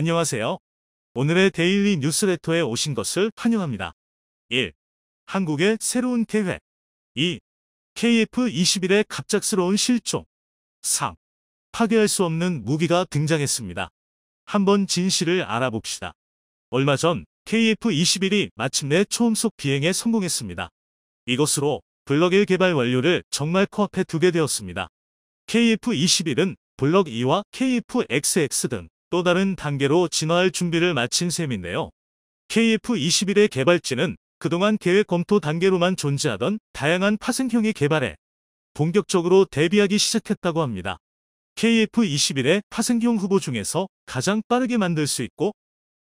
안녕하세요. 오늘의 데일리 뉴스레터에 오신 것을 환영합니다. 1. 한국의 새로운 계획. 2. KF-21의 갑작스러운 실종. 3. 파괴할 수 없는 무기가 등장했습니다. 한번 진실을 알아봅시다. 얼마 전 KF-21이 마침내 초음속 비행에 성공했습니다. 이것으로 블럭 1 개발 완료를 정말 코앞에 두게 되었습니다. KF-21은 블럭 2와 KF-XX 등 또 다른 단계로 진화할 준비를 마친 셈인데요. KF-21의 개발진은 그동안 계획 검토 단계로만 존재하던 다양한 파생형의 개발에 본격적으로 대비하기 시작했다고 합니다. KF-21의 파생형 후보 중에서 가장 빠르게 만들 수 있고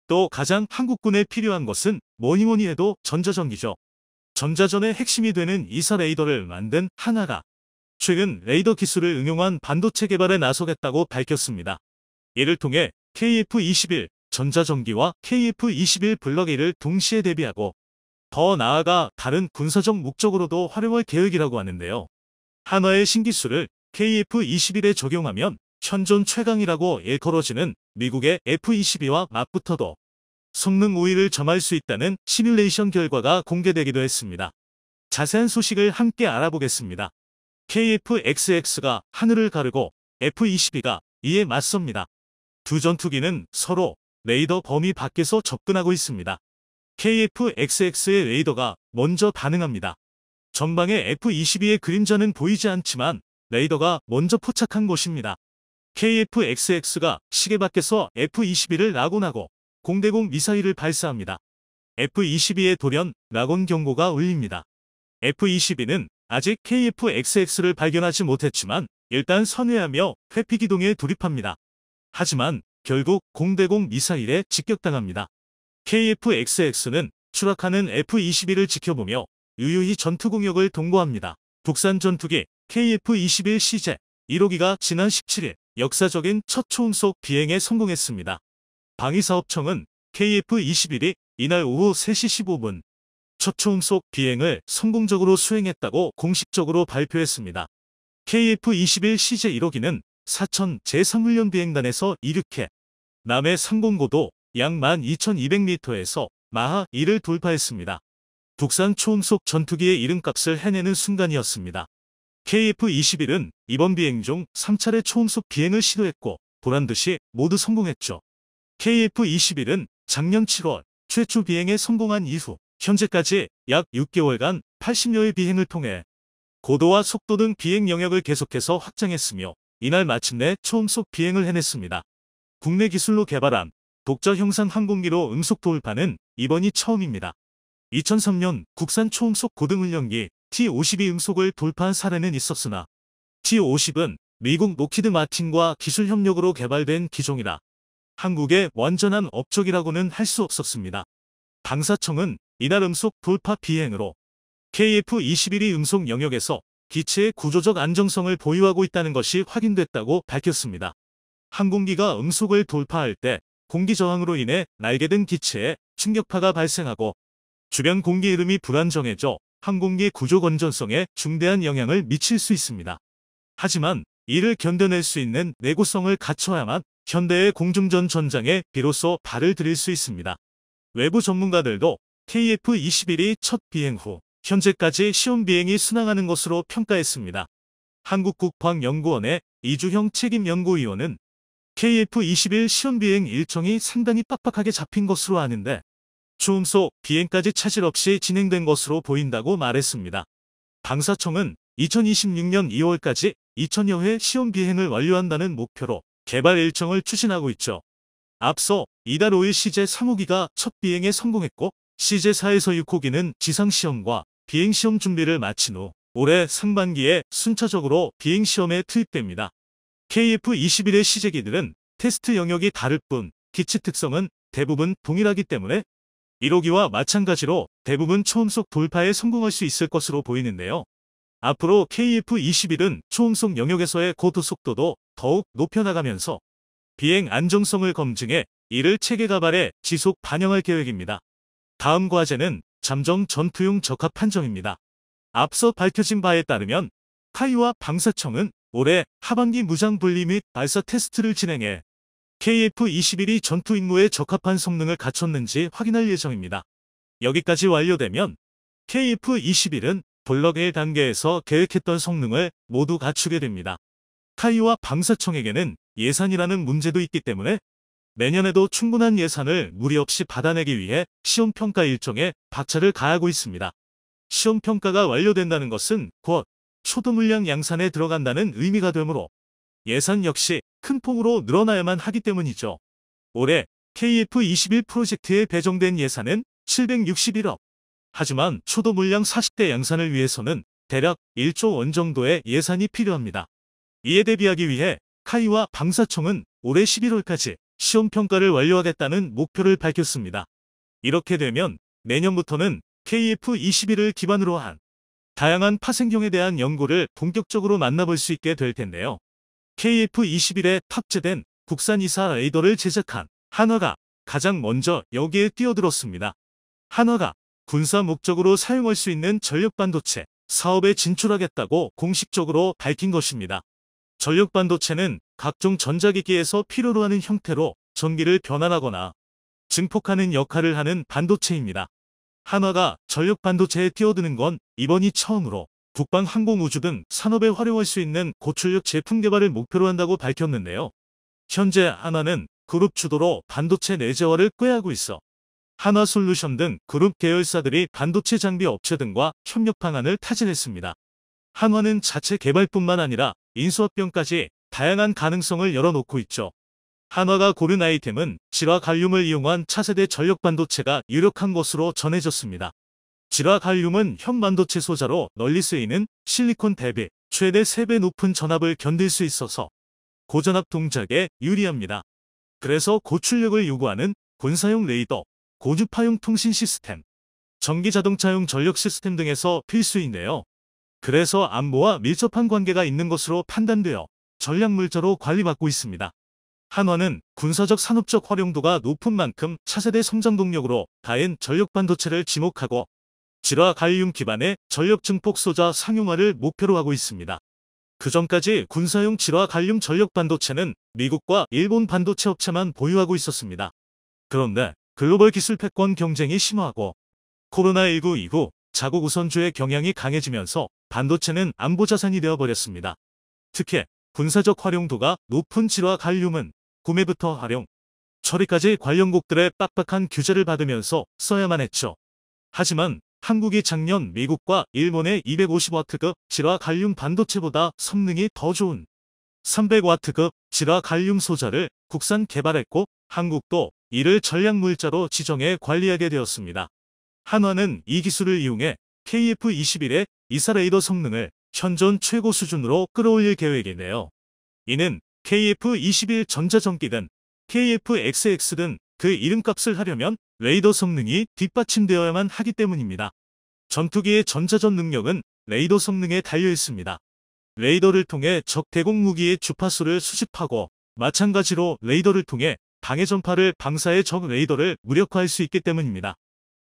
또 가장 한국군에 필요한 것은 뭐니뭐니 해도 전자전기죠. 전자전의 핵심이 되는 이사 레이더를 만든 하나가 최근 레이더 기술을 응용한 반도체 개발에 나서겠다고 밝혔습니다. 이를 통해 KF-21 전자전기와 KF-21 블럭 1을 동시에 대비하고 더 나아가 다른 군사적 목적으로도 활용할 계획이라고 하는데요. 한화의 신기술을 KF-21에 적용하면 현존 최강이라고 일컬어지는 미국의 F-22와 맞붙어도 성능 우위를 점할 수 있다는 시뮬레이션 결과가 공개되기도 했습니다. 자세한 소식을 함께 알아보겠습니다. KF-XX가 하늘을 가르고 F-22가 이에 맞섭니다. 두 전투기는 서로 레이더 범위 밖에서 접근하고 있습니다. KF-XX의 레이더가 먼저 반응합니다. 전방의 F-22의 그림자는 보이지 않지만 레이더가 먼저 포착한 것입니다. KF-XX가 시계 밖에서 F-22를 라곤하고 공대공 미사일을 발사합니다. F-22의 돌연 라곤 경고가 울립니다. F-22는 아직 KF-XX를 발견하지 못했지만 일단 선회하며 회피 기동에 돌입합니다. 하지만 결국 공대공 미사일에 직격당합니다. KF-XX는 추락하는 F-22를 지켜보며 유유히 전투 공역을 동거합니다. 국산 전투기 KF-21CJ 1호기가 지난 17일 역사적인 첫 초음속 비행에 성공했습니다. 방위사업청은 KF-21이 이날 오후 3시 15분 첫 초음속 비행을 성공적으로 수행했다고 공식적으로 발표했습니다. KF-21CJ 1호기는 사천 제3훈련 비행단에서 이륙해 남해 상공고도 약 12,200m에서 마하 1을 돌파했습니다. 국산 초음속 전투기의 이름값을 해내는 순간이었습니다. KF-21은 이번 비행 중 3차례 초음속 비행을 시도했고 보란듯이 모두 성공했죠. KF-21은 작년 7월 최초 비행에 성공한 이후 현재까지 약 6개월간 80여의 비행을 통해 고도와 속도 등 비행 영역을 계속해서 확장했으며 이날 마침내 초음속 비행을 해냈습니다. 국내 기술로 개발한 독자 형상 항공기로 음속 돌파는 이번이 처음입니다. 2003년 국산 초음속 고등훈련기 T-52 음속을 돌파한 사례는 있었으나 T-50은 미국 로키드 마틴과 기술 협력으로 개발된 기종이라 한국의 완전한 업적이라고는 할 수 없었습니다. 방사청은 이날 음속 돌파 비행으로 KF-21이 음속 영역에서 기체의 구조적 안정성을 보유하고 있다는 것이 확인됐다고 밝혔습니다. 항공기가 음속을 돌파할 때 공기 저항으로 인해 날개등 기체에 충격파가 발생하고 주변 공기 흐름이 불안정해져 항공기 구조 건전성에 중대한 영향을 미칠 수 있습니다. 하지만 이를 견뎌낼 수 있는 내구성을 갖춰야만 현대의 공중전 전장에 비로소 발을 들일 수 있습니다. 외부 전문가들도 KF-21이 첫 비행 후 현재까지 시험 비행이 순항하는 것으로 평가했습니다. 한국국방연구원의 이주형 책임연구위원은 KF-21 시험 비행 일정이 상당히 빡빡하게 잡힌 것으로 아는데 초음속 비행까지 차질 없이 진행된 것으로 보인다고 말했습니다. 방사청은 2026년 2월까지 2000여 회 시험 비행을 완료한다는 목표로 개발 일정을 추진하고 있죠. 앞서 이달 5일 CJ-3호기가 첫 비행에 성공했고 CJ-4에서 6호기는 지상시험과 비행시험 준비를 마친 후 올해 상반기에 순차적으로 비행시험에 투입됩니다. KF-21의 시제기들은 테스트 영역이 다를 뿐 기체 특성은 대부분 동일하기 때문에 1호기와 마찬가지로 대부분 초음속 돌파에 성공할 수 있을 것으로 보이는데요. 앞으로 KF-21은 초음속 영역에서의 고도 속도도 더욱 높여나가면서 비행 안정성을 검증해 이를 체계 가발에 지속 반영할 계획입니다. 다음 과제는 잠정 전투용 적합 판정입니다. 앞서 밝혀진 바에 따르면 카이와 방사청은 올해 하반기 무장 분리 및 발사 테스트를 진행해 KF-21이 전투 임무에 적합한 성능을 갖췄는지 확인할 예정입니다. 여기까지 완료되면 KF-21은 블록 1 단계에서 계획했던 성능을 모두 갖추게 됩니다. 타이와 방사청에게는 예산이라는 문제도 있기 때문에 내년에도 충분한 예산을 무리 없이 받아내기 위해 시험평가 일정에 박차를 가하고 있습니다. 시험평가가 완료된다는 것은 곧 초도 물량 양산에 들어간다는 의미가 되므로 예산 역시 큰 폭으로 늘어나야만 하기 때문이죠. 올해 KF-21 프로젝트에 배정된 예산은 761억. 하지만 초도 물량 40대 양산을 위해서는 대략 1조 원 정도의 예산이 필요합니다. 이에 대비하기 위해 카이와 방사청은 올해 11월까지 시험평가를 완료하겠다는 목표를 밝혔습니다. 이렇게 되면 내년부터는 KF-21을 기반으로 한 다양한 파생경에 대한 연구를 본격적으로 만나볼 수 있게 될 텐데요. KF-21에 탑재된 국산 이사 레이더를 제작한 한화가 가장 먼저 여기에 뛰어들었습니다. 한화가 군사 목적으로 사용할 수 있는 전력반도체 사업에 진출하겠다고 공식적으로 밝힌 것입니다. 전력반도체는 각종 전자기기에서 필요로 하는 형태로 전기를 변환하거나 증폭하는 역할을 하는 반도체입니다. 한화가 전력반도체에 뛰어드는 건 이번이 처음으로 국방, 항공, 우주 등 산업에 활용할 수 있는 고출력 제품 개발을 목표로 한다고 밝혔는데요. 현재 한화는 그룹 주도로 반도체 내재화를 꾀하고 있어 한화솔루션 등 그룹 계열사들이 반도체 장비 업체 등과 협력 방안을 타진했습니다. 한화는 자체 개발뿐만 아니라 인수합병까지 다양한 가능성을 열어놓고 있죠. 한화가 고른 아이템은 질화 갈륨을 이용한 차세대 전력 반도체가 유력한 것으로 전해졌습니다. 질화 갈륨은 현 반도체 소자로 널리 쓰이는 실리콘 대비 최대 3배 높은 전압을 견딜 수 있어서 고전압 동작에 유리합니다. 그래서 고출력을 요구하는 군사용 레이더, 고주파용 통신 시스템, 전기자동차용 전력 시스템 등에서 필수인데요. 그래서 안보와 밀접한 관계가 있는 것으로 판단되어 전략물자로 관리받고 있습니다. 한화는 군사적 산업적 활용도가 높은 만큼 차세대 성장 동력으로 다인 전력 반도체를 지목하고 질화 갈륨 기반의 전력 증폭 소자 상용화를 목표로 하고 있습니다. 그 전까지 군사용 질화 갈륨 전력 반도체는 미국과 일본 반도체 업체만 보유하고 있었습니다. 그런데 글로벌 기술 패권 경쟁이 심화하고 코로나19 이후 자국 우선주의 경향이 강해지면서 반도체는 안보 자산이 되어버렸습니다. 특히 군사적 활용도가 높은 질화 갈륨은 구매부터 활용, 처리까지 관련국들의 빡빡한 규제를 받으면서 써야만 했죠. 하지만 한국이 작년 미국과 일본의 250W급 질화 갈륨 반도체보다 성능이 더 좋은 300W급 질화 갈륨 소자를 국산 개발했고 한국도 이를 전략물자로 지정해 관리하게 되었습니다. 한화는 이 기술을 이용해 KF-21의 이사 레이더 성능을 현존 최고 수준으로 끌어올릴 계획이네요. 이는 KF-21 전자전기든 KF-XX 그 이름값을 하려면 레이더 성능이 뒷받침되어야만 하기 때문입니다. 전투기의 전자전 능력은 레이더 성능에 달려 있습니다. 레이더를 통해 적 대공 무기의 주파수를 수집하고 마찬가지로 레이더를 통해 방해 전파를 방사해 적 레이더를 무력화할 수 있기 때문입니다.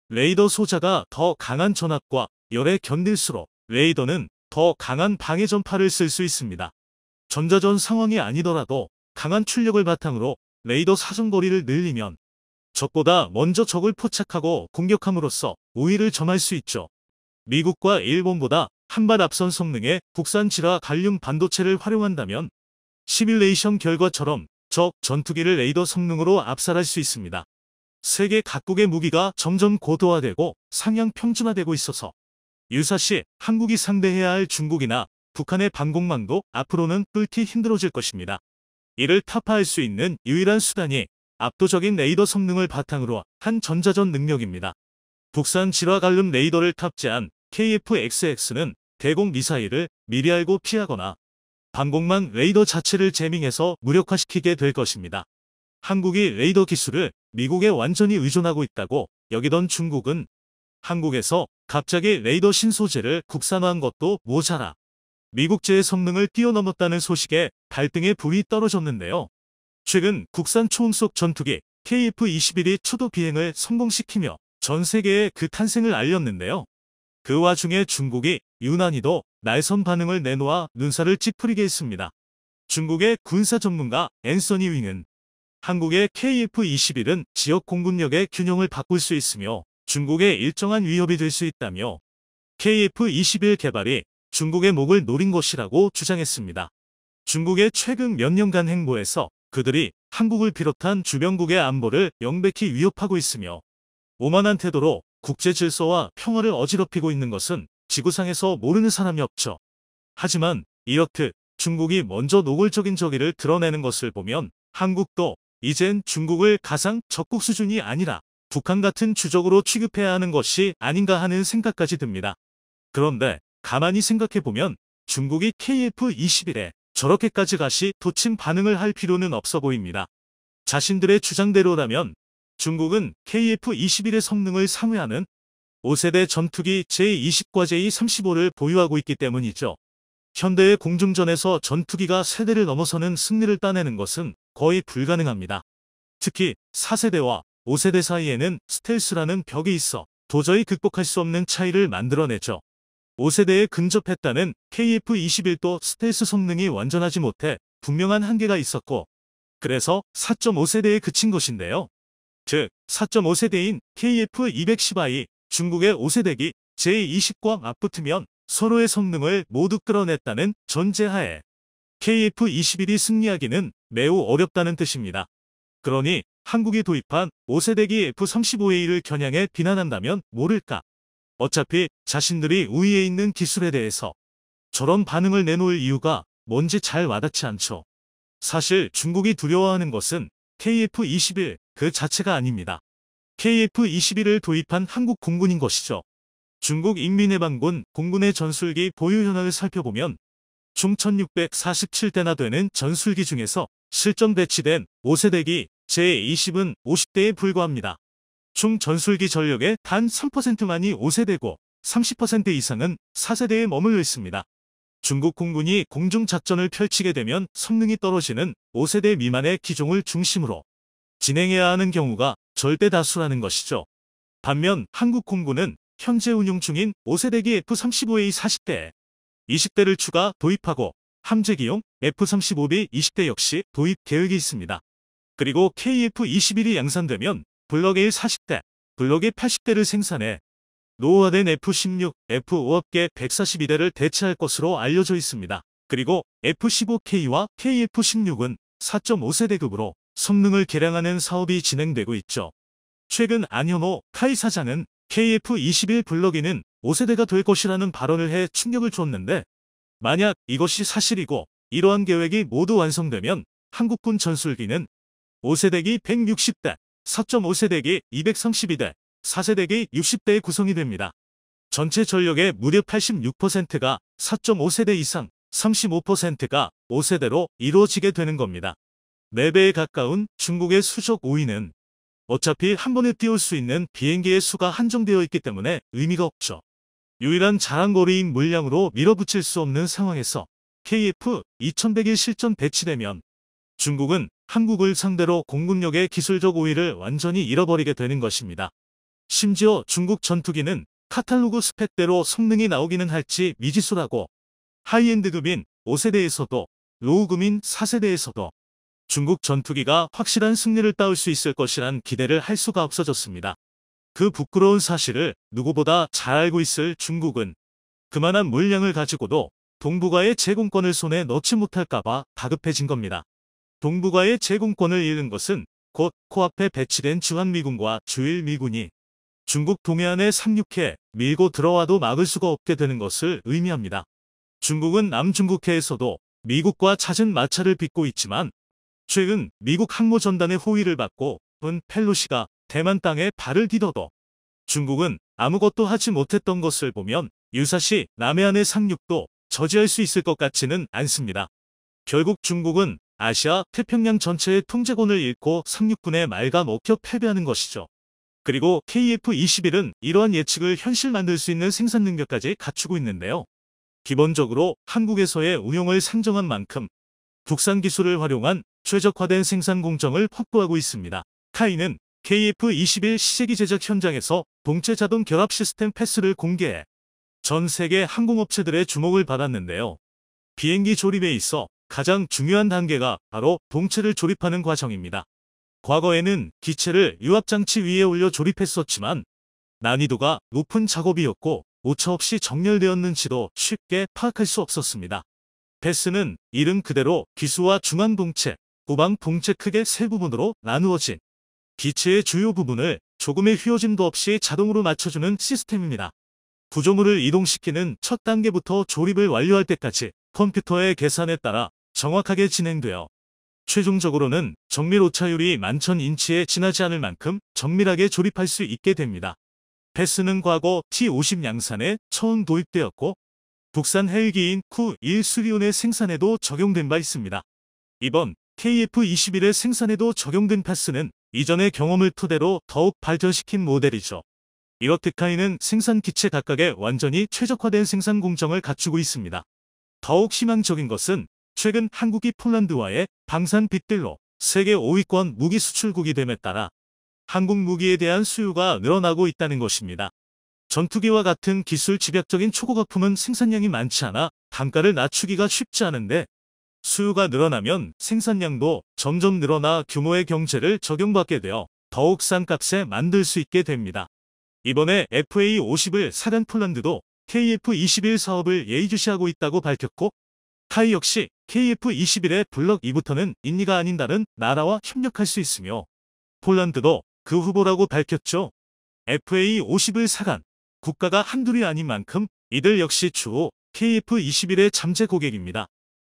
레이더 소자가 더 강한 전압과 열에 견딜수록 레이더는 더 강한 방해 전파를 쓸 수 있습니다. 전자전 상황이 아니더라도 강한 출력을 바탕으로 레이더 사정거리를 늘리면 적보다 먼저 적을 포착하고 공격함으로써 우위를 점할 수 있죠. 미국과 일본보다 한 발 앞선 성능의 국산 질화 갈륨 반도체를 활용한다면 시뮬레이션 결과처럼 적 전투기를 레이더 성능으로 압살할 수 있습니다. 세계 각국의 무기가 점점 고도화되고 상향 평준화되고 있어서 유사시 한국이 상대해야 할 중국이나 북한의 방공망도 앞으로는 뚫기 힘들어질 것입니다. 이를 타파할 수 있는 유일한 수단이 압도적인 레이더 성능을 바탕으로 한 전자전 능력입니다. 국산 질화 갈륨 레이더를 탑재한 KF-XX는 대공 미사일을 미리 알고 피하거나 방공망 레이더 자체를 재밍해서 무력화시키게 될 것입니다. 한국이 레이더 기술을 미국에 완전히 의존하고 있다고 여기던 중국은 한국에서 갑자기 레이더 신소재를 국산화한 것도 모자라 미국제의 성능을 뛰어넘었다는 소식에 발등에 불이 떨어졌는데요. 최근 국산 초음속 전투기 KF-21이 초도 비행을 성공시키며 전 세계에 그 탄생을 알렸는데요. 그 와중에 중국이 유난히도 날선 반응을 내놓아 눈살을 찌푸리게 했습니다. 중국의 군사 전문가 앤서니 윙은 한국의 KF-21은 지역 공군력의 균형을 바꿀 수 있으며 중국의 일정한 위협이 될 수 있다며 KF-21 개발이 중국의 목을 노린 것이라고 주장했습니다. 중국의 최근 몇 년간 행보에서 그들이 한국을 비롯한 주변국의 안보를 명백히 위협하고 있으며 오만한 태도로 국제 질서와 평화를 어지럽히고 있는 것은 지구상에서 모르는 사람이 없죠. 하지만 이렇듯 중국이 먼저 노골적인 저기를 드러내는 것을 보면 한국도 이젠 중국을 가상 적국 수준이 아니라 북한 같은 주적으로 취급해야 하는 것이 아닌가 하는 생각까지 듭니다. 그런데 가만히 생각해보면 중국이 KF-21에 저렇게까지 가시 도친 반응을 할 필요는 없어 보입니다. 자신들의 주장대로라면 중국은 KF-21의 성능을 상회하는 5세대 전투기 제20과 제35를 보유하고 있기 때문이죠. 현대의 공중전에서 전투기가 세대를 넘어서는 승리를 따내는 것은 거의 불가능합니다. 특히 4세대와 5세대 사이에는 스텔스라는 벽이 있어 도저히 극복할 수 없는 차이를 만들어내죠. 5세대에 근접했다는 KF-21도 스텔스 성능이 완전하지 못해 분명한 한계가 있었고 그래서 4.5세대에 그친 것인데요. 즉 4.5세대인 KF-210I 중국의 5세대기 제20과 맞붙으면 서로의 성능을 모두 끌어냈다는 전제하에 KF-21이 승리하기는 매우 어렵다는 뜻입니다. 그러니 한국이 도입한 5세대기 F-35A를 겨냥해 비난한다면 모를까. 어차피 자신들이 우위에 있는 기술에 대해서 저런 반응을 내놓을 이유가 뭔지 잘 와닿지 않죠. 사실 중국이 두려워하는 것은 KF-21 그 자체가 아닙니다. KF-21을 도입한 한국 공군인 것이죠. 중국 인민해방군 공군의 전술기 보유 현황을 살펴보면 총 1647대나 되는 전술기 중에서 실전 배치된 5세대기 제20은 50대에 불과합니다. 총 전술기 전력의 단 3%만이 5세대고 30% 이상은 4세대에 머물러 있습니다. 중국 공군이 공중작전을 펼치게 되면 성능이 떨어지는 5세대 미만의 기종을 중심으로 진행해야 하는 경우가 절대 다수라는 것이죠. 반면 한국 공군은 현재 운용 중인 5세대기 F-35A 40대, 20대를 추가 도입하고 함재기용 F-35B 20대 역시 도입 계획이 있습니다. 그리고 KF-21이 양산되면 블록 A 40대, 블록 A 80대를 생산해 노후화된 F-16, F-5합계 142대를 대체할 것으로 알려져 있습니다. 그리고 F-15K와 KF-16은 4.5세대급으로 성능을 개량하는 사업이 진행되고 있죠. 최근 안현호 카이 사장은 KF-21 블럭이는 5세대가 될 것이라는 발언을 해 충격을 줬는데 만약 이것이 사실이고 이러한 계획이 모두 완성되면 한국군 전술기는 5세대기 160대, 4.5세대기 232대, 4세대기 60대의 구성이 됩니다. 전체 전력의 무려 86%가 4.5세대 이상, 35%가 5세대로 이루어지게 되는 겁니다. 4배에 가까운 중국의 수적 5위는 어차피 한 번에 띄울 수 있는 비행기의 수가 한정되어 있기 때문에 의미가 없죠. 유일한 자랑거리인 물량으로 밀어붙일 수 없는 상황에서 KF-2100이 실전 배치되면 중국은 한국을 상대로 공군력의 기술적 우위를 완전히 잃어버리게 되는 것입니다. 심지어 중국 전투기는 카탈로그 스펙대로 성능이 나오기는 할지 미지수라고 하이엔드급인 5세대에서도 로우급인 4세대에서도 중국 전투기가 확실한 승리를 따올 수 있을 것이란 기대를 할 수가 없어졌습니다. 그 부끄러운 사실을 누구보다 잘 알고 있을 중국은 그만한 물량을 가지고도 동북아의 제공권을 손에 넣지 못할까봐 다급해진 겁니다. 동북아의 제공권을 잃는 것은 곧 코앞에 배치된 주한미군과 주일미군이 중국 동해안에 상륙해 밀고 들어와도 막을 수가 없게 되는 것을 의미합니다. 중국은 남중국해에서도 미국과 잦은 마찰을 빚고 있지만 최근 미국 항모전단의 호위를 받고 은 펠로시가 대만 땅에 발을 디뎌도 중국은 아무것도 하지 못했던 것을 보면 유사시 남해안의 상륙도 저지할 수 있을 것 같지는 않습니다. 결국 중국은 아시아 태평양 전체의 통제권을 잃고 상륙군에 갉아먹혀 패배하는 것이죠. 그리고 KF-21은 이러한 예측을 현실 만들 수 있는 생산 능력까지 갖추고 있는데요. 기본적으로 한국에서의 운용을 상정한 만큼 국산 기술을 활용한 최적화된 생산 공정을 확보하고 있습니다. 카이는 KF-21 시제기 제작 현장에서 동체 자동 결합 시스템 패스를 공개해 전 세계 항공업체들의 주목을 받았는데요. 비행기 조립에 있어 가장 중요한 단계가 바로 동체를 조립하는 과정입니다. 과거에는 기체를 유압장치 위에 올려 조립했었지만 난이도가 높은 작업이었고 오차 없이 정렬되었는지도 쉽게 파악할 수 없었습니다. 배스는 이름 그대로 기수와 중앙봉체, 후방봉체 크게 세 부분으로 나누어진 기체의 주요 부분을 조금의 휘어짐도 없이 자동으로 맞춰주는 시스템입니다. 구조물을 이동시키는 첫 단계부터 조립을 완료할 때까지 컴퓨터의 계산에 따라 정확하게 진행되어 최종적으로는 정밀 오차율이 11,000인치에 지나지 않을 만큼 정밀하게 조립할 수 있게 됩니다. 배스는 과거 T-50 양산에 처음 도입되었고 국산 헬기인 쿠1 수리온의 생산에도 적용된 바 있습니다. 이번 KF-21의 생산에도 적용된 패스는 이전의 경험을 토대로 더욱 발전시킨 모델이죠. 이렇듯카이는 생산 기체 각각에 완전히 최적화된 생산 공정을 갖추고 있습니다. 더욱 희망적인 것은 최근 한국이 폴란드와의 방산 빅딜로 세계 5위권 무기 수출국이 됨에 따라 한국 무기에 대한 수요가 늘어나고 있다는 것입니다. 전투기와 같은 기술 집약적인 초고가품은 생산량이 많지 않아 단가를 낮추기가 쉽지 않은데 수요가 늘어나면 생산량도 점점 늘어나 규모의 경제를 적용받게 되어 더욱 싼 값에 만들 수 있게 됩니다. 이번에 FA-50을 사간 폴란드도 KF-21 사업을 예의주시하고 있다고 밝혔고 타이 역시 KF-21의 블럭 2부터는 인니가 아닌 다른 나라와 협력할 수 있으며 폴란드도 그 후보라고 밝혔죠. FA-50을 사간 국가가 한둘이 아닌 만큼 이들 역시 추후 KF-21의 잠재 고객입니다.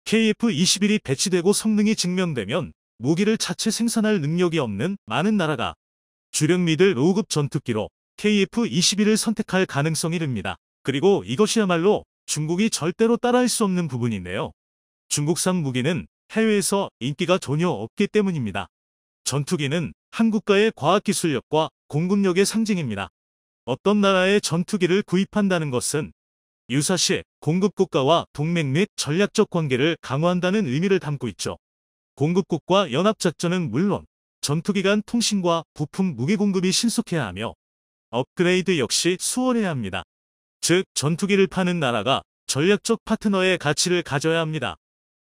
KF-21이 배치되고 성능이 증명되면 무기를 자체 생산할 능력이 없는 많은 나라가 주력 미들 로우급 전투기로 KF-21을 선택할 가능성이 릅니다. 그리고 이것이야말로 중국이 절대로 따라할 수 없는 부분인데요. 중국산 무기는 해외에서 인기가 전혀 없기 때문입니다. 전투기는 한국가의 과학기술력과 공급력의 상징입니다. 어떤 나라의 전투기를 구입한다는 것은 유사시 공급국가와 동맹 및 전략적 관계를 강화한다는 의미를 담고 있죠. 공급국과 연합작전은 물론 전투기 간 통신과 부품 무기 공급이 신속해야 하며 업그레이드 역시 수월해야 합니다. 즉 전투기를 파는 나라가 전략적 파트너의 가치를 가져야 합니다.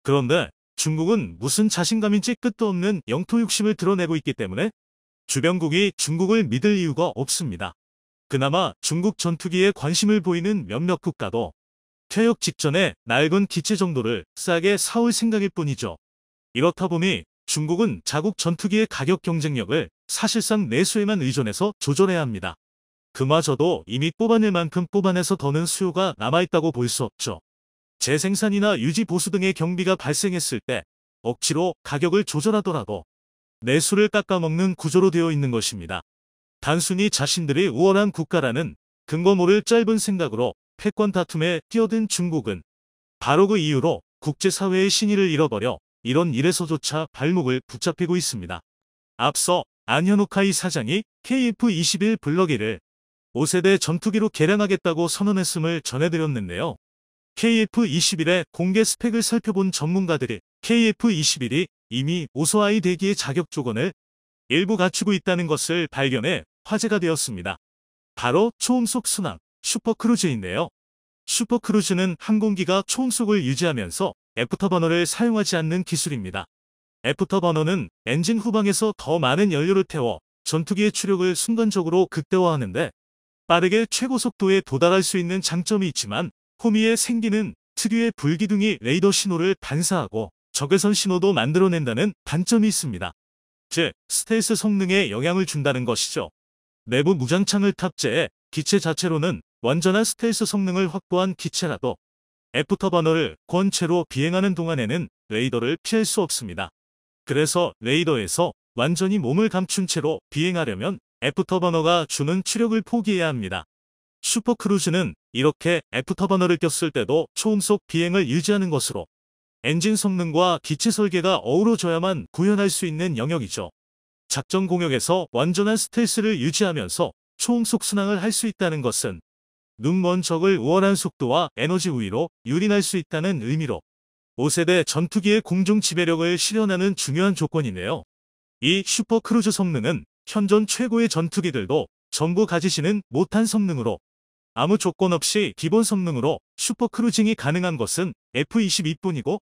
그런데 중국은 무슨 자신감인지 끝도 없는 영토 욕심을 드러내고 있기 때문에 주변국이 중국을 믿을 이유가 없습니다. 그나마 중국 전투기에 관심을 보이는 몇몇 국가도 퇴역 직전에 낡은 기체 정도를 싸게 사올 생각일 뿐이죠. 이렇다 보니 중국은 자국 전투기의 가격 경쟁력을 사실상 내수에만 의존해서 조절해야 합니다. 그마저도 이미 뽑아낼 만큼 뽑아내서 더는 수요가 남아있다고 볼 수 없죠. 재생산이나 유지 보수 등의 경비가 발생했을 때 억지로 가격을 조절하더라도 내수를 깎아먹는 구조로 되어 있는 것입니다. 단순히 자신들이 우월한 국가라는 근거 모를 짧은 생각으로 패권 다툼에 뛰어든 중국은 바로 그 이유로 국제사회의 신의를 잃어버려 이런 일에서조차 발목을 붙잡히고 있습니다. 앞서 안현우카이 사장이 KF-21 블럭 1을 5세대 전투기로 개량하겠다고 선언했음을 전해드렸는데요. KF-21의 공개 스펙을 살펴본 전문가들이 KF-21이 이미 오소아이 대기의 자격 조건을 일부 갖추고 있다는 것을 발견해 화제가 되었습니다. 바로 초음속 순항, 슈퍼크루즈인데요. 슈퍼크루즈는 항공기가 초음속을 유지하면서 애프터버너를 사용하지 않는 기술입니다. 애프터버너는 엔진 후방에서 더 많은 연료를 태워 전투기의 추력을 순간적으로 극대화하는데 빠르게 최고 속도에 도달할 수 있는 장점이 있지만 호미에 생기는 특유의 불기둥이 레이더 신호를 반사하고 적외선 신호도 만들어낸다는 단점이 있습니다. 즉, 스텔스 성능에 영향을 준다는 것이죠. 내부 무장창을 탑재해 기체 자체로는 완전한 스텔스 성능을 확보한 기체라도 애프터버너를 권체로 비행하는 동안에는 레이더를 피할 수 없습니다. 그래서 레이더에서 완전히 몸을 감춘 채로 비행하려면 애프터버너가 주는 추력을 포기해야 합니다. 슈퍼크루즈는 이렇게 애프터버너를 꼈을 때도 초음속 비행을 유지하는 것으로 엔진 성능과 기체 설계가 어우러져야만 구현할 수 있는 영역이죠. 작전 공역에서 완전한 스텔스를 유지하면서 초음속 순항을 할 수 있다는 것은 눈먼 적을 우월한 속도와 에너지 우위로 유린할 수 있다는 의미로 5세대 전투기의 공중 지배력을 실현하는 중요한 조건이네요. 이 슈퍼크루즈 성능은 현존 최고의 전투기들도 전부 가지지는 못한 성능으로 아무 조건 없이 기본 성능으로 슈퍼크루징이 가능한 것은 F-22뿐이고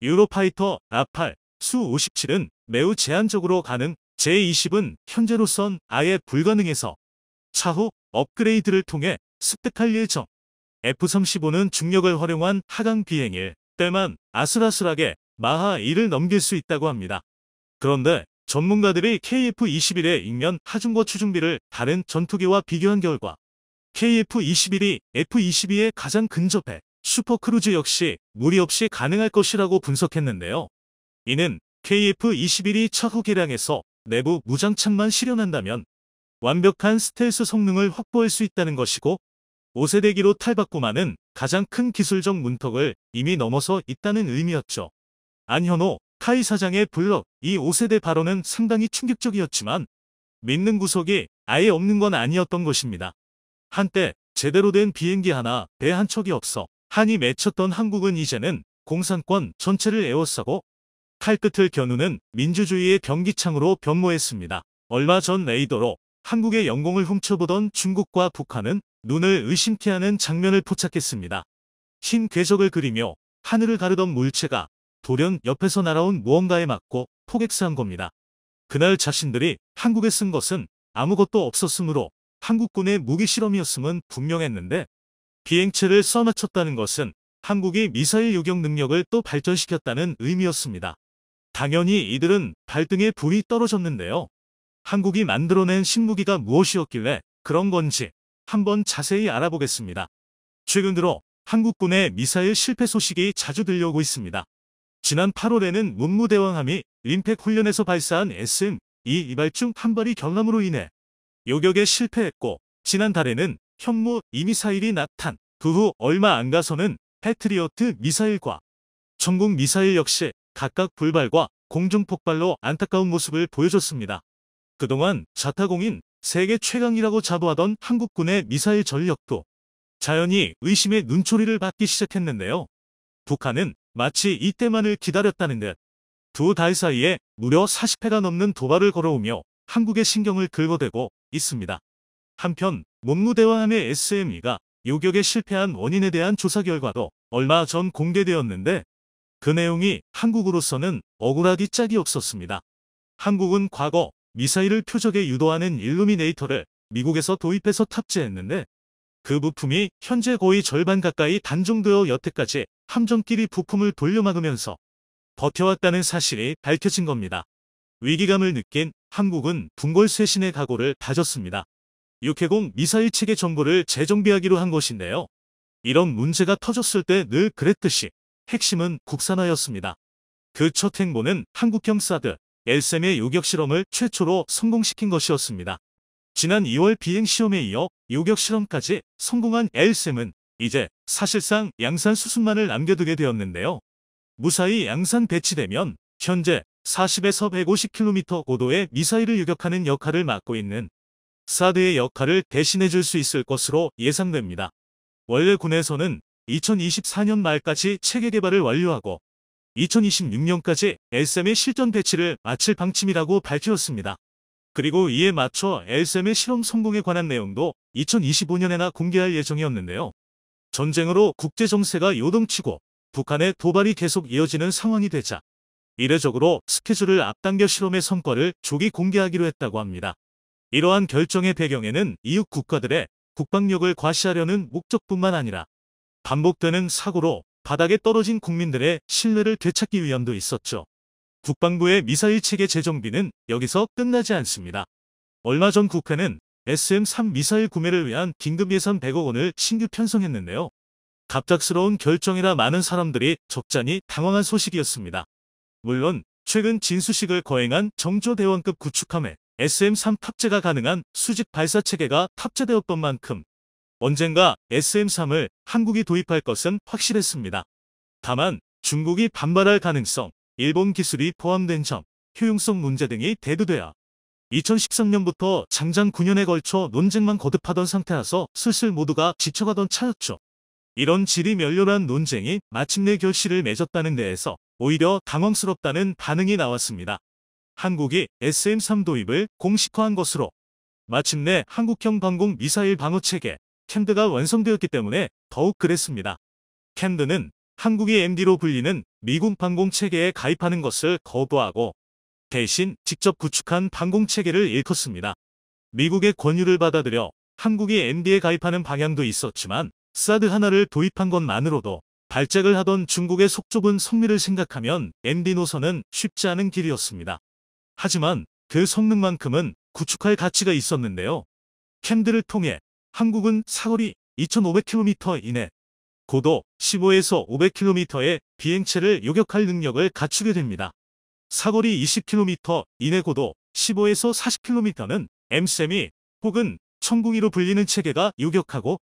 유로파이터, 라팔, 수-57은 매우 제한적으로 가능, 제20은 현재로선 아예 불가능해서 차후 업그레이드를 통해 습득할 예정. F-35는 중력을 활용한 하강 비행일 때만 아슬아슬하게 마하 1을 넘길 수 있다고 합니다. 그런데 전문가들이 KF-21의 인면 하중과 추중비를 다른 전투기와 비교한 결과 KF-21이 F-22에 가장 근접해 슈퍼크루즈 역시 무리 없이 가능할 것이라고 분석했는데요. 이는 KF-21이 차후 개량해서 내부 무장창만 실현한다면 완벽한 스텔스 성능을 확보할 수 있다는 것이고 5세대기로 탈바꿈하는 가장 큰 기술적 문턱을 이미 넘어서 있다는 의미였죠. 안현호 카이 사장의 블럭 이 5세대 발언은 상당히 충격적이었지만 믿는 구석이 아예 없는 건 아니었던 것입니다. 한때 제대로 된 비행기 하나, 배 한 척이 없어 한이 맺혔던 한국은 이제는 공산권 전체를 에워싸고 칼끝을 겨누는 민주주의의 병기창으로 변모했습니다. 얼마 전 레이더로 한국의 영공을 훔쳐보던 중국과 북한은 눈을 의심케 하는 장면을 포착했습니다. 흰 궤적을 그리며 하늘을 가르던 물체가 돌연 옆에서 날아온 무언가에 맞고 포격사한 겁니다. 그날 자신들이 한국에 쓴 것은 아무것도 없었으므로 한국군의 무기 실험이었음은 분명했는데 비행체를 써맞췄다는 것은 한국이 미사일 요격 능력을 또 발전시켰다는 의미였습니다. 당연히 이들은 발등에 불이 떨어졌는데요. 한국이 만들어낸 신무기가 무엇이었길래 그런 건지 한번 자세히 알아보겠습니다. 최근 들어 한국군의 미사일 실패 소식이 자주 들려오고 있습니다. 지난 8월에는 문무대왕함이 림팩 훈련에서 발사한 SM-2 이발 중 한 발이 경함으로 인해 요격에 실패했고 지난달에는 현무 2미사일이 낙탄, 그 후 얼마 안 가서는 패트리어트 미사일과 전국 미사일 역시 각각 불발과 공중폭발로 안타까운 모습을 보여줬습니다. 그동안 자타공인 세계 최강이라고 자부하던 한국군의 미사일 전력도 자연히 의심의 눈초리를 받기 시작했는데요. 북한은 마치 이때만을 기다렸다는 듯 두 달 사이에 무려 40회가 넘는 도발을 걸어오며 한국의 신경을 긁어대고 있습니다. 한편 문무대왕함의 SM-2가 요격에 실패한 원인에 대한 조사 결과도 얼마 전 공개되었는데 그 내용이 한국으로서는 억울하기 짝이 없었습니다. 한국은 과거 미사일을 표적에 유도하는 일루미네이터를 미국에서 도입해서 탑재했는데 그 부품이 현재 거의 절반 가까이 단종되어 여태까지 함정끼리 부품을 돌려막으면서 버텨왔다는 사실이 밝혀진 겁니다. 위기감을 느낀 한국은 분골쇄신의 각오를 다졌습니다. 육해공 미사일 체계 정보를 재정비하기로 한 것인데요. 이런 문제가 터졌을 때 늘 그랬듯이 핵심은 국산화였습니다. 그 첫 행보는 한국형 사드 LSAM의 요격 실험을 최초로 성공시킨 것이었습니다. 지난 2월 비행시험에 이어 요격 실험까지 성공한 LSAM은 이제 사실상 양산 수순만을 남겨두게 되었는데요. 무사히 양산 배치되면 현재 40에서 150km 고도의 미사일을 요격하는 역할을 맡고 있는 사드의 역할을 대신해줄 수 있을 것으로 예상됩니다. 원래 군에서는 2024년 말까지 체계 개발을 완료하고 2026년까지 LSAM의 실전 배치를 마칠 방침이라고 밝혔습니다. 그리고 이에 맞춰 LSAM의 실험 성공에 관한 내용도 2025년에나 공개할 예정이었는데요. 전쟁으로 국제 정세가 요동치고 북한의 도발이 계속 이어지는 상황이 되자 이례적으로 스케줄을 앞당겨 실험의 성과를 조기 공개하기로 했다고 합니다. 이러한 결정의 배경에는 이웃 국가들의 국방력을 과시하려는 목적뿐만 아니라 반복되는 사고로 바닥에 떨어진 국민들의 신뢰를 되찾기 위함도 있었죠. 국방부의 미사일 체계 재정비는 여기서 끝나지 않습니다. 얼마 전 국회는 SM-3 미사일 구매를 위한 긴급 예산 100억 원을 신규 편성했는데요. 갑작스러운 결정이라 많은 사람들이 적잖이 당황한 소식이었습니다. 물론 최근 진수식을 거행한 정조대원급 구축함에 SM-3 탑재가 가능한 수직 발사 체계가 탑재되었던 만큼 언젠가 SM-3을 한국이 도입할 것은 확실했습니다. 다만 중국이 반발할 가능성, 일본 기술이 포함된 점, 효용성 문제 등이 대두되어 2013년부터 장장 9년에 걸쳐 논쟁만 거듭하던 상태라서 슬슬 모두가 지쳐가던 차였죠. 이런 지리멸렬한 논쟁이 마침내 결실을 맺었다는 데에서 오히려 당황스럽다는 반응이 나왔습니다. 한국이 SM-3 도입을 공식화한 것으로 마침내 한국형 방공 미사일 방어체계 캠드가 완성되었기 때문에 더욱 그랬습니다. 캠드는 한국이 MD로 불리는 미국 방공체계에 가입하는 것을 거부하고 대신 직접 구축한 방공체계를 일컫습니다. 미국의 권유를 받아들여 한국이 MD에 가입하는 방향도 있었지만 사드 하나를 도입한 것만으로도 발작을 하던 중국의 속 좁은 성미를 생각하면 MD 노선은 쉽지 않은 길이었습니다. 하지만 그 성능만큼은 구축할 가치가 있었는데요. 캠드를 통해 한국은 사거리 2,500km 이내, 고도 15에서 500km의 비행체를 요격할 능력을 갖추게 됩니다. 사거리 20km 이내 고도 15에서 40km는 M-SEMI 혹은 천궁이로 불리는 체계가 요격하고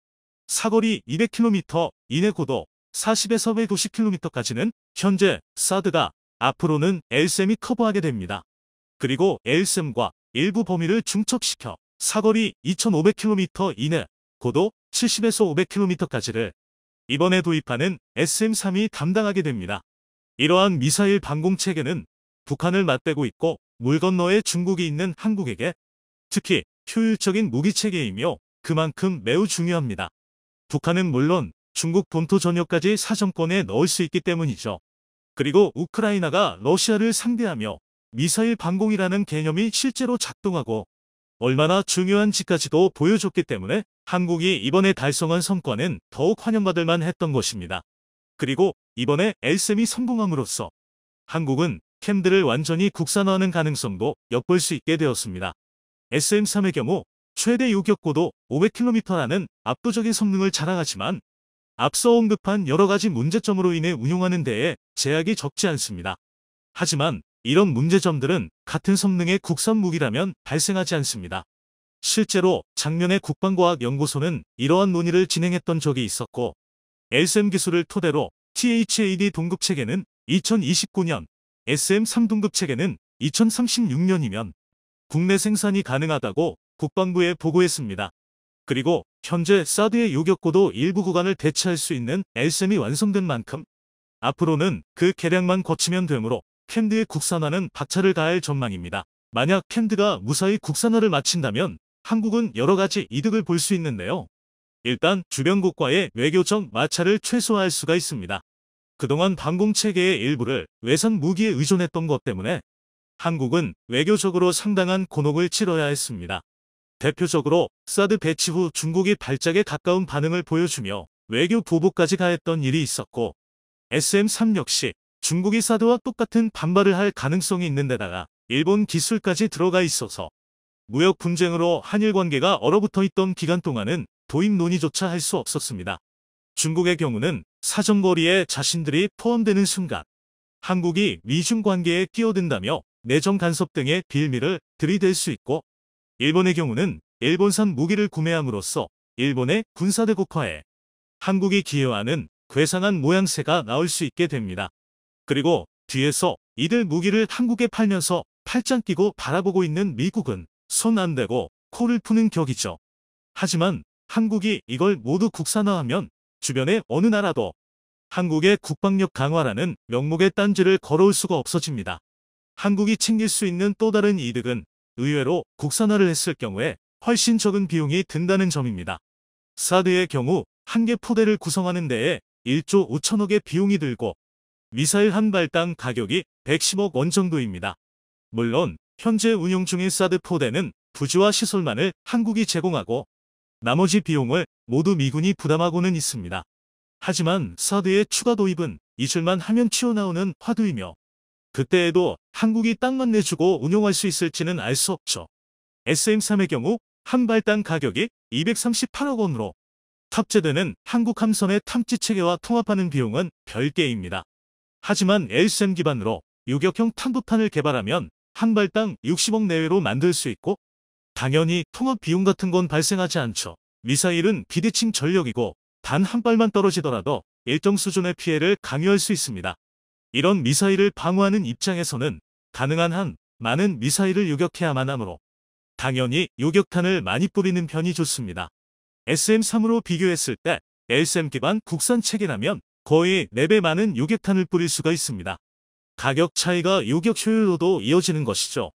사거리 200km 이내 고도 40에서 150km까지는 현재 사드가 앞으로는 LSM이 커버하게 됩니다. 그리고 LSM과 일부 범위를 중첩시켜 사거리 2500km 이내 고도 70에서 500km까지를 이번에 도입하는 SM-3이 담당하게 됩니다. 이러한 미사일 방공체계는 북한을 맞대고 있고 물 건너에 중국이 있는 한국에게 특히 효율적인 무기체계이며 그만큼 매우 중요합니다. 북한은 물론 중국 본토 전역까지 사정권에 넣을 수 있기 때문이죠. 그리고 우크라이나가 러시아를 상대하며 미사일 방공이라는 개념이 실제로 작동하고 얼마나 중요한지까지도 보여줬기 때문에 한국이 이번에 달성한 성과는 더욱 환영받을 만했던 것입니다. 그리고 이번에 LSM이 성공함으로써 한국은 캠드를 완전히 국산화하는 가능성도 엿볼 수 있게 되었습니다. SM-3의 경우 최대 요격고도 500km라는 압도적인 성능을 자랑하지만 앞서 언급한 여러 가지 문제점으로 인해 운용하는 데에 제약이 적지 않습니다. 하지만 이런 문제점들은 같은 성능의 국산 무기라면 발생하지 않습니다. 실제로 작년에 국방과학연구소는 이러한 논의를 진행했던 적이 있었고 LSM 기술을 토대로 THAD 동급체계는 2029년, SM-3 동급체계는 2036년이면 국내 생산이 가능하다고 국방부에 보고했습니다. 그리고 현재 사드의 요격고도 일부 구간을 대체할 수 있는 LSM이 완성된 만큼 앞으로는 그 개량만 거치면 되므로 캠드의 국산화는 박차를 가할 전망입니다. 만약 캠드가 무사히 국산화를 마친다면 한국은 여러 가지 이득을 볼 수 있는데요. 일단 주변국과의 외교적 마찰을 최소화할 수가 있습니다. 그동안 방공체계의 일부를 외산 무기에 의존했던 것 때문에 한국은 외교적으로 상당한 곤혹을 치러야 했습니다. 대표적으로 사드 배치 후 중국이 발작에 가까운 반응을 보여주며 외교 보복까지 가했던 일이 있었고 SM-3 역시 중국이 사드와 똑같은 반발을 할 가능성이 있는 데다가 일본 기술까지 들어가 있어서 무역 분쟁으로 한일 관계가 얼어붙어 있던 기간 동안은 도입 논의조차 할 수 없었습니다. 중국의 경우는 사정거리에 자신들이 포함되는 순간 한국이 미중 관계에 끼어든다며 내정 간섭 등의 빌미를 들이댈 수 있고 일본의 경우는 일본산 무기를 구매함으로써 일본의 군사대국화에 한국이 기여하는 괴상한 모양새가 나올 수 있게 됩니다. 그리고 뒤에서 이들 무기를 한국에 팔면서 팔짱 끼고 바라보고 있는 미국은 손 안 대고 코를 푸는 격이죠. 하지만 한국이 이걸 모두 국산화하면 주변의 어느 나라도 한국의 국방력 강화라는 명목의 딴지를 걸어올 수가 없어집니다. 한국이 챙길 수 있는 또 다른 이득은 의외로 국산화를 했을 경우에 훨씬 적은 비용이 든다는 점입니다. 사드의 경우 한 개 포대를 구성하는 데에 1조 5천억의 비용이 들고 미사일 한 발당 가격이 110억 원 정도입니다. 물론 현재 운용 중인 사드 포대는 부지와 시설만을 한국이 제공하고 나머지 비용을 모두 미군이 부담하고는 있습니다. 하지만 사드의 추가 도입은 잊을만 하면 튀어나오는 화두이며 그때에도 한국이 땅만 내주고 운용할 수 있을지는 알 수 없죠. SM-3의 경우 한 발당 가격이 238억 원으로 탑재되는 한국 함선의 탐지 체계와 통합하는 비용은 별개입니다. 하지만 LSM 기반으로 요격형 탄도탄을 개발하면 한 발당 60억 내외로 만들 수 있고 당연히 통합 비용 같은 건 발생하지 않죠. 미사일은 비대칭 전력이고 단 한 발만 떨어지더라도 일정 수준의 피해를 강요할 수 있습니다. 이런 미사일을 방어하는 입장에서는 가능한 한 많은 미사일을 요격해야만 하므로 당연히 요격탄을 많이 뿌리는 편이 좋습니다. SM-3으로 비교했을 때 LSM 기반 국산 체계라면 거의 4배 많은 요격탄을 뿌릴 수가 있습니다. 가격 차이가 요격 효율로도 이어지는 것이죠.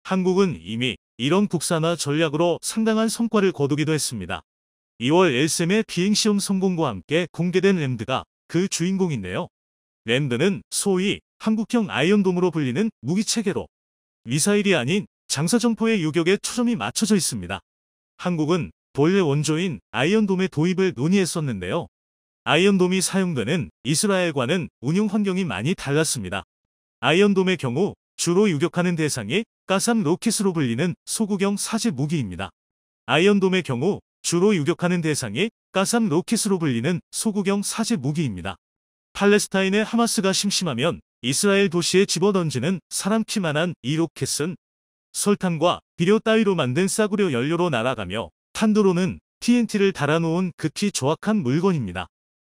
한국은 이미 이런 국산화 전략으로 상당한 성과를 거두기도 했습니다. 2월 LSM의 비행시험 성공과 함께 공개된 램드가 그 주인공인데요. 램드는 소위 한국형 아이언돔으로 불리는 무기체계로 미사일이 아닌 장사정포의 유격에 초점이 맞춰져 있습니다. 한국은 본래 원조인 아이언돔의 도입을 논의했었는데요. 아이언돔이 사용되는 이스라엘과는 운용 환경이 많이 달랐습니다. 아이언돔의 경우 주로 유격하는 대상이 가삼 로켓으로 불리는 소구경 사제 무기입니다. 아이언돔의 경우 주로 유격하는 대상이 가삼 로켓으로 불리는 소구경 사제 무기입니다. 팔레스타인의 하마스가 심심하면 이스라엘 도시에 집어던지는 사람 키만한 이 로켓은 설탕과 비료 따위로 만든 싸구려 연료로 날아가며 탄도로는 TNT를 달아놓은 극히 조악한 물건입니다.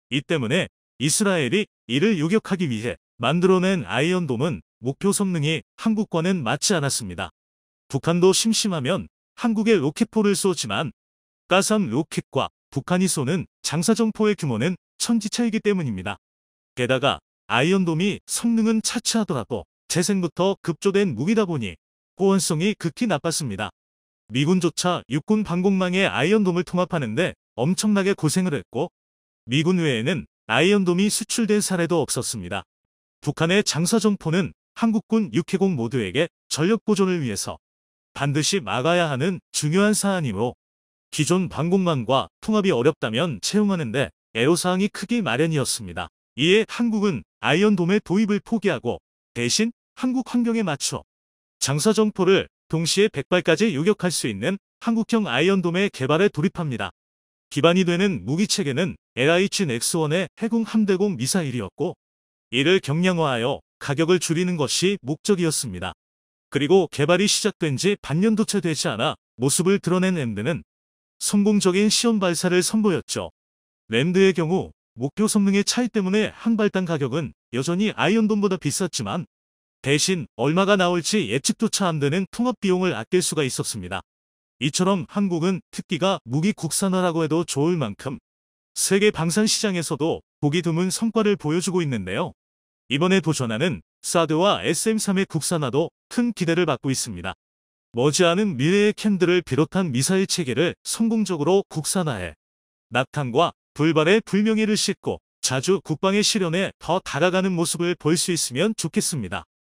이 때문에 이스라엘이 이를 유격하기 위해 만들어낸 아이언돔은 목표 성능이 한국과는 맞지 않았습니다. 북한도 심심하면 한국에 로켓포를 쏘지만 가삼 로켓과 북한이 쏘는 장사정포의 규모는 천지차이기 때문입니다. 게다가 아이언돔이 성능은 차치하더라도 재생부터 급조된 무기다 보니 호환성이 극히 나빴습니다. 미군조차 육군 방공망에 아이언돔을 통합하는데 엄청나게 고생을 했고 미군 외에는 아이언돔이 수출된 사례도 없었습니다. 북한의 장사정포는 한국군 육해공 모두에게 전력 보존을 위해서 반드시 막아야 하는 중요한 사안이므로 기존 방공망과 통합이 어렵다면 채용하는데 애로사항이 크기 마련이었습니다. 이에 한국은 아이언돔의 도입을 포기하고 대신 한국 환경에 맞춰 장사정포를 동시에 100발까지 유격할 수 있는 한국형 아이언돔의 개발에 돌입합니다. 기반이 되는 무기체계는 LH-X1의 해군 함대공 미사일이었고 이를 경량화하여 가격을 줄이는 것이 목적이었습니다. 그리고 개발이 시작된 지 반년도 채 되지 않아 모습을 드러낸 램드는 성공적인 시험 발사를 선보였죠. 램드의 경우 목표 성능의 차이 때문에 한 발당 가격은 여전히 아이언돔보다 비쌌지만 대신 얼마가 나올지 예측조차 안 되는 통합 비용을 아낄 수가 있었습니다. 이처럼 한국은 특기가 무기 국산화라고 해도 좋을 만큼 세계 방산 시장에서도 보기 드문 성과를 보여주고 있는데요. 이번에 도전하는 사드와 SM-3의 국산화도 큰 기대를 받고 있습니다. 머지않은 미래의 캔들을 비롯한 미사일 체계를 성공적으로 국산화해 낙탄과 불발의 불명예를 싣고 자주 국방의 실현에 더 다가가는 모습을 볼 수 있으면 좋겠습니다.